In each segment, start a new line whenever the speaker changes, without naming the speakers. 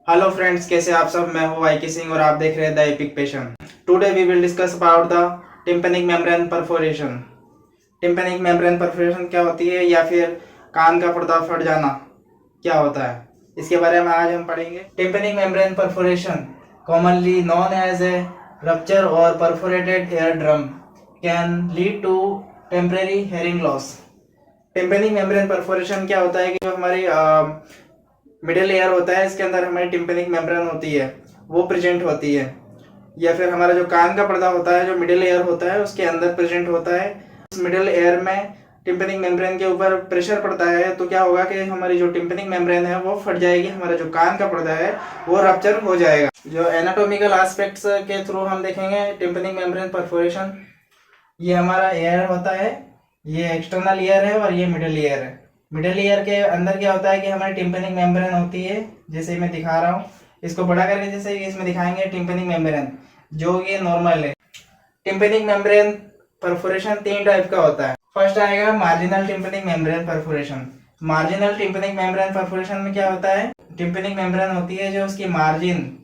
Hello friends, कैसे आप सब। मैं हूं वाईके सिंह और आप देख रहे हैं the epic patient. Today we will discuss about the tympanic membrane perforation. Tympanic membrane perforation क्या होती है या फिर कान का पर्दा फट जाना क्या होता है, इसके बारे में आज हम पढ़ेंगे। Tympanic membrane perforation, commonly known as a rupture और perforated ear drum, can lead to temporary hearing loss. Tympanic membrane perforation क्या होता है कि जो हमारी मिडिल एयर होता है, इसके अंदर हमारी टिम्पैनिक मेम्ब्रेन होती है, वो प्रेजेंट होती है। या फिर हमारा जो कान का पर्दा होता है, जो मिडिल एयर होता है, उसके अंदर प्रेजेंट होता है। इस मिडिल एयर में टिम्पैनिक मेम्ब्रेन के ऊपर प्रेशर पड़ता है तो क्या होगा कि हमारी जो टिम्पैनिक मेम्ब्रेन है वो फट जाएगी, हमारा जो कान का पर्दा है वो रप्चर हो जाएगा। जो एनाटॉमिकल एस्पेक्ट्स के थ्रू हम देखेंगे टिम्पैनिक मेम्ब्रेन परफोरेशन। ये हमारा एयर होता है, ये एक्सटर्नल ईयर है और ये मिडिल ईयर है। मिडिल ईयर के अंदर क्या होता है कि हमारी टिम्पैनिक मेम्ब्रेन होती है, जैसे मैं दिखा रहा हूँ। इसको बड़ा करके जैसे इसमें दिखाएंगे टिम्पैनिक मेम्ब्रेन, जो ये नॉर्मल है। टिम्पैनिक मेम्ब्रेन परफोरेशन तीन टाइप का होता है। फर्स्ट आएगा marginal tympanic membrane perforation. Marginal tympanic membrane perforation में क्या होता है, टिम्पैनिक मेम्ब्रेन होती है जो उसकी मार्जिन,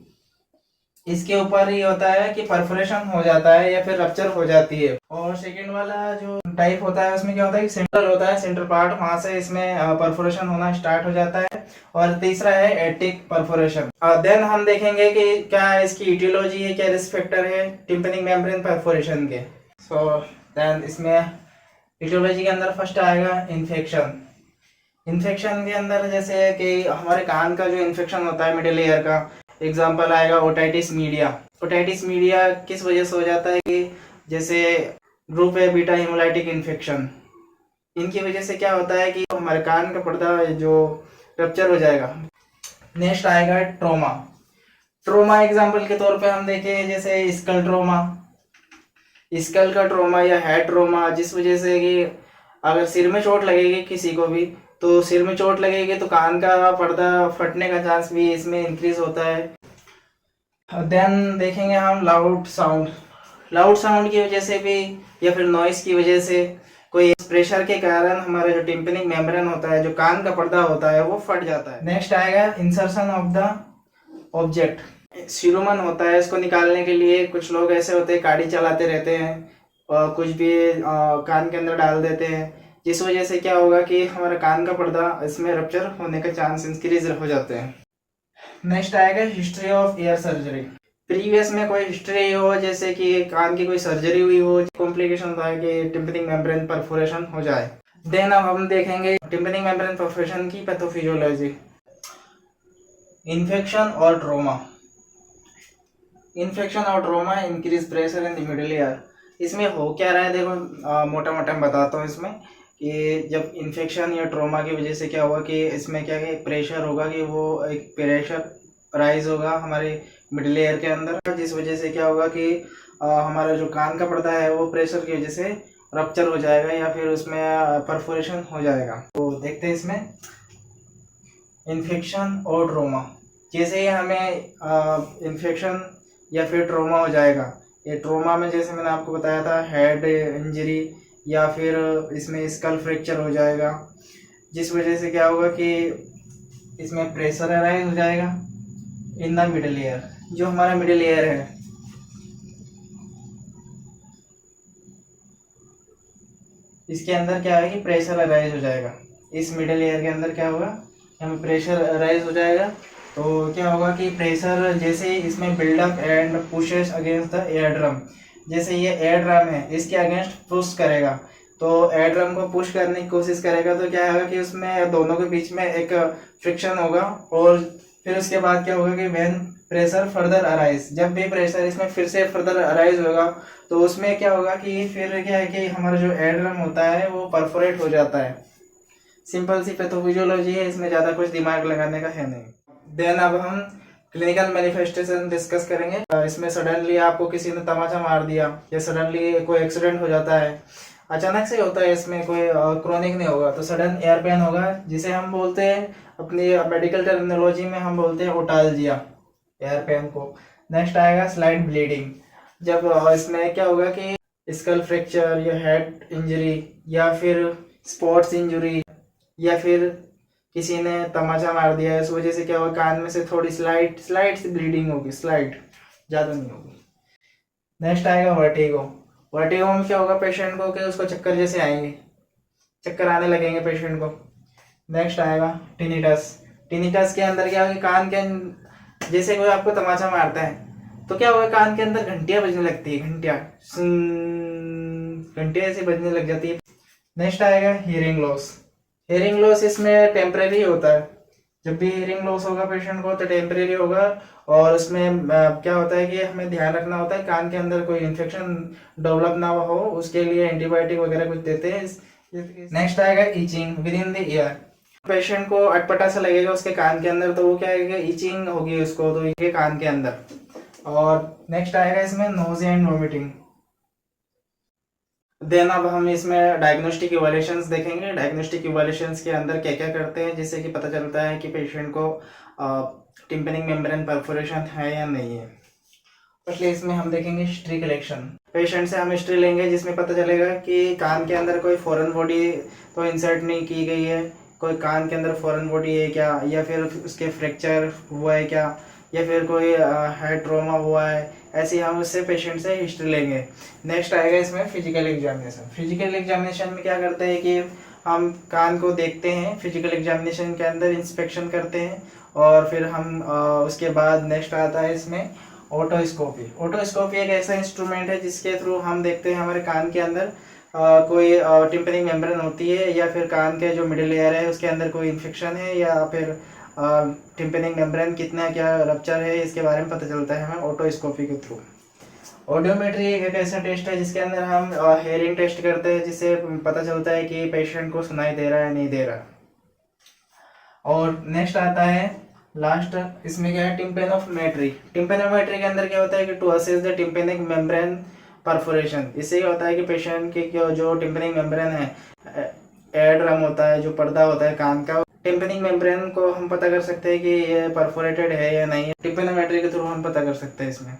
इसके ऊपर ही होता है कि परफोरेशन हो जाता है या फिर रप्चर हो जाती है। और सेकंड वाला जो टाइप होता है उसमें क्या होता है कि सेंट्रल होता है, सेंट्रल पार्ट, वहां से इसमें परफोरेशन होना स्टार्ट हो जाता है। और तीसरा है एटिक परफोरेशन। देन हम देखेंगे कि क्या इसकी इटियोलॉजी है, क्या रिस्क फैक्टर है टिम्पैनिक मेम्ब्रेन परफोरेशन के। सो देन इसमें इटियोलॉजी के अंदर फर्स्ट आएगा इन्फेक्शन। इन्फेक्शन के अंदर जैसे कि हमारे कान का जो इन्फेक्शन होता है मिडिल ईयर का, एग्जाम्पल आएगा ओटाइटिस मीडिया। ओटाइटिस मीडिया किस वजह से हो जाता है कि जैसे ग्रुप है बीटा हेमोलाइटिक इन्फेक्शन, इनकी वजह से क्या होता है कि हमारे कान का पर्दा जो रप्चर हो जाएगा। नेक्स्ट आएगा ट्रोमा। ट्रोमा एग्जाम्पल के तौर पे हम देखें जैसे स्कल ट्रोमा, स्कल का ट्रोमा या हेड ट्रोमा, जिस वजह से कि अगर सिर में चोट लगेगी किसी को भी, तो सिर में चोट लगेगी तो कान का पर्दा फटने का चांस भी इसमें इंक्रीज होता है। देन देखेंगे हम लाउड साउंड। लाउड साउंड की वजह से भी या फिर नॉइस की वजह से, कोई प्रेशर के कारण हमारा जो टिम्पैनिक मेम्ब्रेन होता है, जो कान का पर्दा होता है, वो फट जाता है। नेक्स्ट आएगा इंसर्शन ऑफ द ऑब्जेक्ट। सिरोमन होता है, इसको निकालने के लिए कुछ लोग ऐसे होते हैं गाड़ी चलाते रहते हैं और कुछ भी कान के अंदर डाल देते हैं, जिस वजह से क्या होगा कि हमारा कान का पर्दा इसमें रप्चर होने का चांस इंक्रीज हो जाते हैं। नेक्स्ट आएगा history of year surgery. Previous में कोई हिस्ट्री हो, जैसे कि कान की कोई सर्जरी हुई हो, कॉम्प्लिकेशन होता है कि टिम्पैनिक मेम्ब्रेन परफोरेशन हो जाए। देन अब हम देखेंगे टिम्पैनिक मेम्ब्रेन परफोरेशन की पैथोफिजियोलॉजी। इन्फेक्शन और ट्रोमा। इन्फेक्शन और trauma increase pressure in the middle ear. इसमें हो क्या रहा है, देखो मोटा मोटा मैं बताता हूँ इसमें कि जब इन्फेक्शन या ट्रोमा की वजह से क्या होगा कि इसमें क्या है, प्रेशर होगा कि वो एक प्रेशर राइज होगा हमारे मिडिल ईयर के अंदर, जिस वजह से क्या होगा कि हमारा जो कान का पर्दा है वो प्रेशर की वजह से रप्चर हो जाएगा या फिर उसमें परफोरेशन हो जाएगा। तो देखते हैं इसमें इन्फेक्शन और ट्रोमा। जैसे ही हमें इन्फेक्शन या फिर ट्रोमा हो जाएगा, ये ट्रोमा में जैसे मैंने आपको बताया था हेड इंजरी या फिर इसमें स्कल फ्रैक्चर हो जाएगा, जिस वजह से क्या होगा कि इसमें प्रेशर अराइज हो जाएगा इन द मिडिल ईयर। जो हमारा मिडिल ईयर है, इसके अंदर क्या है कि प्रेशर अराइज हो जाएगा। इस मिडिल ईयर के अंदर क्या होगा, हमें प्रेशर अराइज हो जाएगा। तो क्या होगा कि प्रेशर जैसे इसमें build up and pushes against the ear drum, जैसे ये एयर ड्रम है इसके अगेंस्ट पुश करेगा, तो एयर ड्रम को पुश करने की कोशिश करेगा, तो क्या होगा कि उसमें दोनों के बीच में एक फ्रिक्शन होगा। और फिर उसके बाद क्या होगा कि व्हेन प्रेशर फर्दर अराइज, जब भी प्रेशर इसमें फिर से फर्दर अराइज होगा तो उसमें क्या होगा कि फिर क्या है कि हमारा जो एयर ड्रम होता है वो परफोरेट हो जाता है। सिंपल सी पैथोफिजियोलॉजी है, इसमें ज़्यादा कुछ दिमाग लगाने का है नहीं। देन अब हम क्लिनिकल मैनिफेस्टेशन डिस्कस करेंगे। इसमें सडनली आपको किसी ने तमाचा मार दिया या सडनली कोई एक्सीडेंट हो जाता है, अचानक से होता है, इसमें कोई क्रोनिक नहीं होगा, तो सडन एयर पेन होगा, जिसे हम बोलते हैं अपनी मेडिकल टर्मिनोलॉजी में हम बोलते हैं ओटालजिया, एयर पेन को। नेक्स्ट आएगा स्लाइड ब्लीडिंग। जब इसमें क्या होगा कि स्कल फ्रैक्चर या हेड इंजरी या फिर स्पोर्ट्स इंजरी या फिर किसी ने तमाचा मार दिया है, इस वजह से क्या होगा, कान में से थोड़ी स्लाइट स्लाइट सी ब्लीडिंग होगी, स्लाइट, ज़्यादा नहीं होगी। नेक्स्ट आएगा वर्टिगो। वर्टिगो में क्या होगा पेशेंट को कि उसको चक्कर जैसे आएंगे, चक्कर आने लगेंगे पेशेंट को। नेक्स्ट आएगा टिनिटस। टिनिटस के अंदर क्या होगा, कान के जैसे कोई आपको तमाचा मारता है तो क्या होगा, कान के अंदर घंटियां बजने लगती है, घंटियां, घंटियां ऐसे बजने लग जाती है। नेक्स्ट आएगा हियरिंग लॉस। हियरिंग लॉस इसमें टेम्परेरी होता है। जब भी हियरिंग लॉस होगा पेशेंट को तो टेम्परेरी होगा, और उसमें क्या होता है कि हमें ध्यान रखना होता है कान के अंदर कोई इन्फेक्शन डेवलप ना हो, उसके लिए एंटीबायोटिक वगैरह कुछ देते हैं। नेक्स्ट आएगा itching with in the year. Patient को अटपटा सा लगेगा उसके कान के अंदर, तो वो क्या है, ईचिंग होगी उसको, तो ये कान के अंदर। और नेक्स्ट आएगा इसमें नोजिया एंड वोमिटिंग। देन अब हम इसमें डायग्नोस्टिक इवैल्यूएशंस देखेंगे। डायग्नोस्टिक इवैल्यूएशंस के अंदर क्या क्या करते हैं जिससे कि पता चलता है कि पेशेंट को टिम्पैनिक मेम्ब्रेन परफोरेशन है या नहीं है। फर्स्टली इसमें हम देखेंगे हिस्ट्री कलेक्शन। पेशेंट से हम हिस्ट्री लेंगे जिसमें पता चलेगा कि कान के अंदर कोई फॉरेन बॉडी तो इंसर्ट नहीं की गई है, कोई कान के अंदर फॉरेन बॉडी है क्या, या फिर उसके फ्रैक्चर हुआ है क्या, या फिर कोई हेड ट्रॉमा हुआ है, ऐसे हम उससे पेशेंट से हिस्ट्री लेंगे। नेक्स्ट आएगा इसमें फिजिकल एग्जामिनेशन। फिजिकल एग्जामिनेशन में क्या करते हैं कि हम कान को देखते हैं, फिजिकल एग्जामिनेशन के अंदर इंस्पेक्शन करते हैं, और फिर हम उसके बाद नेक्स्ट आता है इसमें ओटोस्कोपी। ओटोस्कोपी एक ऐसा इंस्ट्रूमेंट है जिसके थ्रू हम देखते हैं हमारे कान के अंदर कोई टिम्पैनिक मेम्ब्रेन होती है, या फिर कान के जो मिडिल लेयर है उसके अंदर कोई इन्फेक्शन है, या फिर टिम्पैनिक मेम्ब्रेन कितना क्या रप्चर है, इसके बारे में पता चलता है हमें ओटोस्कोपी के थ्रू। ऑडियोमेट्री एक ऐसा टेस्ट है जिसके अंदर हम हेयरिंग टेस्ट करते हैं, जिससे पता चलता है कि पेशेंट को सुनाई दे रहा है नहीं दे रहा। और नेक्स्ट आता है लास्ट, इसमें क्या है, टिम्पैनोमेट्री। टिम्पैनोमेट्री के अंदर क्या होता है कि to assess the tympanic membrane perforation. इससे क्या होता है कि पेशेंट के जो टिम्पैनिक मेम्ब्रेन है, एयर ड्रम होता है, जो पर्दा होता है कान का, टिम्पैनिक मेम्ब्रेन को हम पता कर सकते हैं कि ये परफोरेटेड है या नहीं। टिम्पैनोमेट्री के थ्रू हम पता कर सकते हैं इसमें।